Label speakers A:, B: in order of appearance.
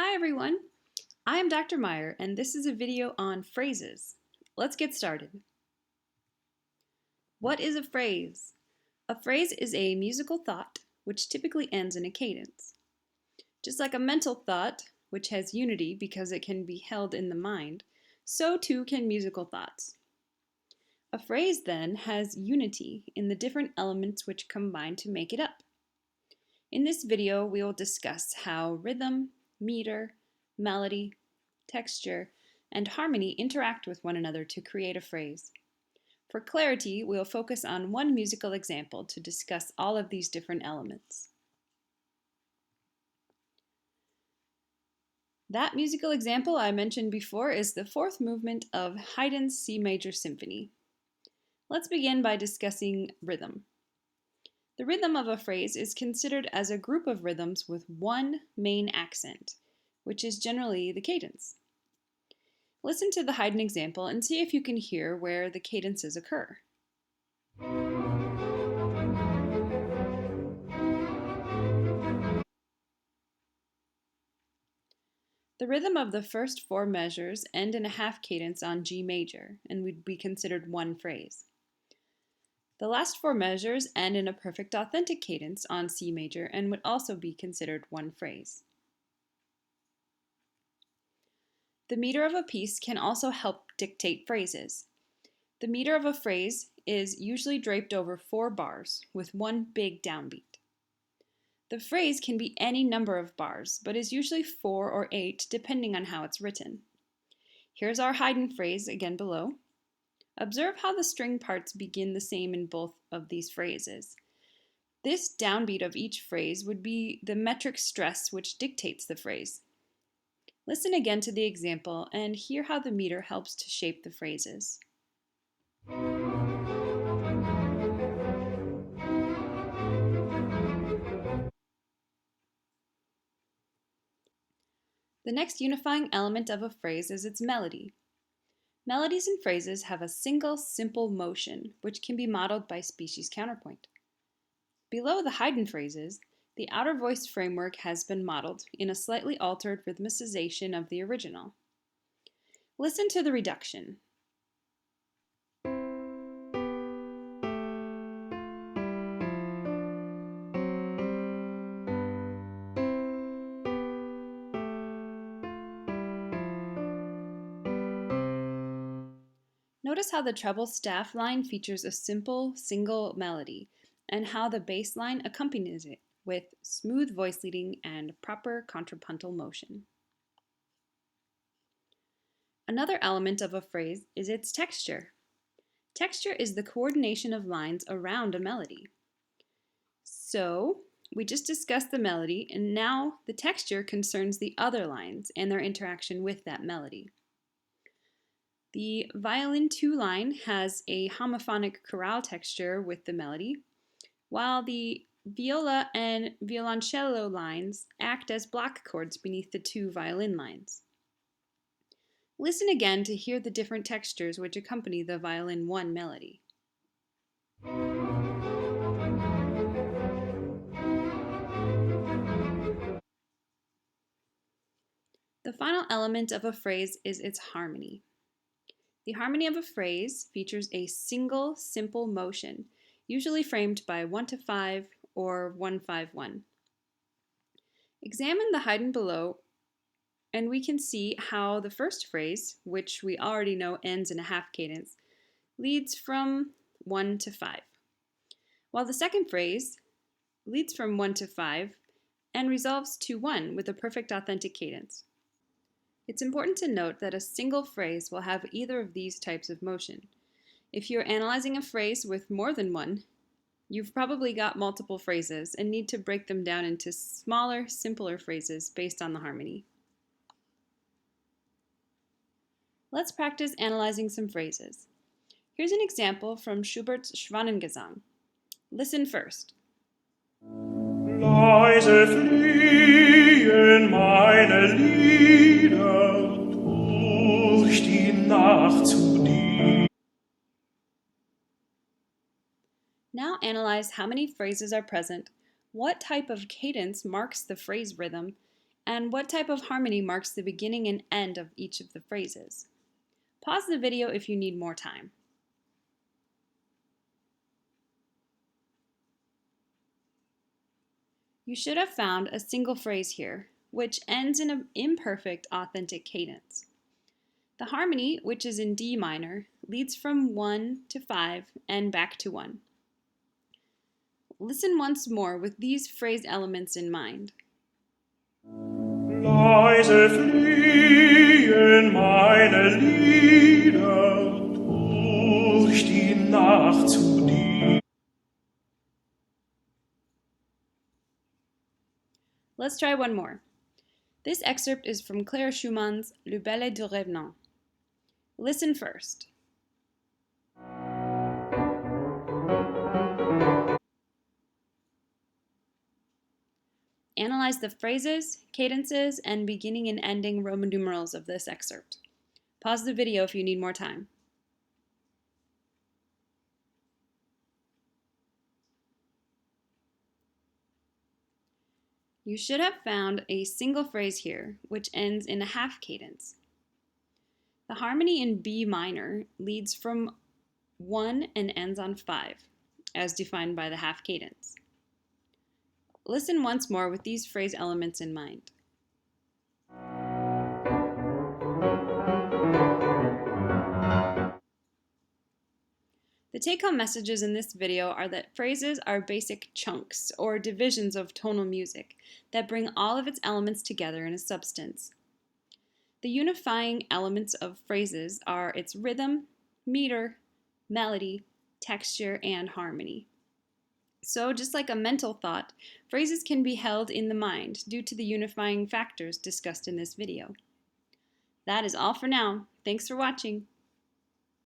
A: Hi everyone, I am Dr. Meyer and this is a video on phrases. Let's get started. What is a phrase? A phrase is a musical thought which typically ends in a cadence. Just like a mental thought, which has unity because it can be held in the mind, so too can musical thoughts. A phrase then has unity in the different elements which combine to make it up. In this video, we will discuss how rhythm, meter, melody, texture, and harmony interact with one another to create a phrase. For clarity, we'll focus on one musical example to discuss all of these different elements. That musical example I mentioned before is the fourth movement of Haydn's C Major Symphony. Let's begin by discussing rhythm. The rhythm of a phrase is considered as a group of rhythms with one main accent, which is generally the cadence. Listen to the Haydn example and see if you can hear where the cadences occur. The rhythm of the first four measures end in a half cadence on G major and would be considered one phrase. The last four measures end in a perfect authentic cadence on C major and would also be considered one phrase. The meter of a piece can also help dictate phrases. The meter of a phrase is usually draped over 4 bars with one big downbeat. The phrase can be any number of bars, but is usually 4 or 8 depending on how it's written. Here's our Haydn phrase again below. Observe how the string parts begin the same in both of these phrases. This downbeat of each phrase would be the metric stress which dictates the phrase. Listen again to the example and hear how the meter helps to shape the phrases. The next unifying element of a phrase is its melody. Melodies in phrases have a single, simple motion, which can be modeled by species counterpoint. Below the Haydn phrases, the outer voice framework has been modeled in a slightly altered rhythmicization of the original. Listen to the reduction. Notice how the treble staff line features a simple, single melody, and how the bass line accompanies it with smooth voice leading and proper contrapuntal motion. Another element of a phrase is its texture. Texture is the coordination of lines around a melody. So, we just discussed the melody, and now the texture concerns the other lines and their interaction with that melody. The violin 2 line has a homophonic chorale texture with the melody, while the viola and violoncello lines act as block chords beneath the 2 violin lines. Listen again to hear the different textures which accompany the violin 1 melody. The final element of a phrase is its harmony. The harmony of a phrase features a single, simple motion, usually framed by 1 to 5 or 1-5-1. Examine the Haydn below, and we can see how the first phrase, which we already know ends in a half cadence, leads from 1 to 5, while the second phrase leads from 1 to 5 and resolves to 1 with a perfect authentic cadence. It's important to note that a single phrase will have either of these types of motion. If you're analyzing a phrase with more than one, you've probably got multiple phrases and need to break them down into smaller, simpler phrases based on the harmony. Let's practice analyzing some phrases. Here's an example from Schubert's Schwanengesang. Listen first.
B: Leise fliehen meine Lieder durch die Nacht zu dir.
A: Now analyze how many phrases are present, what type of cadence marks the phrase rhythm, And what type of harmony marks the beginning and end of each of the phrases? Pause the video if you need more time. You should have found a single phrase here, which ends in an imperfect authentic cadence. The harmony, which is in D minor, leads from 1 to 5 and back to 1. Listen once more with these phrase elements in mind.
B: Leise fliehen meine Lieder durch die Nacht zu dir.
A: Let's try one more. This excerpt is from Clara Schumann's Le Ballet du Revenant. Listen first. Analyze the phrases, cadences, and beginning and ending Roman numerals of this excerpt. Pause the video if you need more time. You should have found a single phrase here, which ends in a half cadence. The harmony in B minor leads from 1 and ends on 5, as defined by the half cadence. Listen once more with these phrase elements in mind. The take-home messages in this video are that phrases are basic chunks or divisions of tonal music that bring all of its elements together in a substance. The unifying elements of phrases are its rhythm, meter, melody, texture, and harmony. So, just like a mental thought, phrases can be held in the mind due to the unifying factors discussed in this video. That is all for now. Thanks for watching.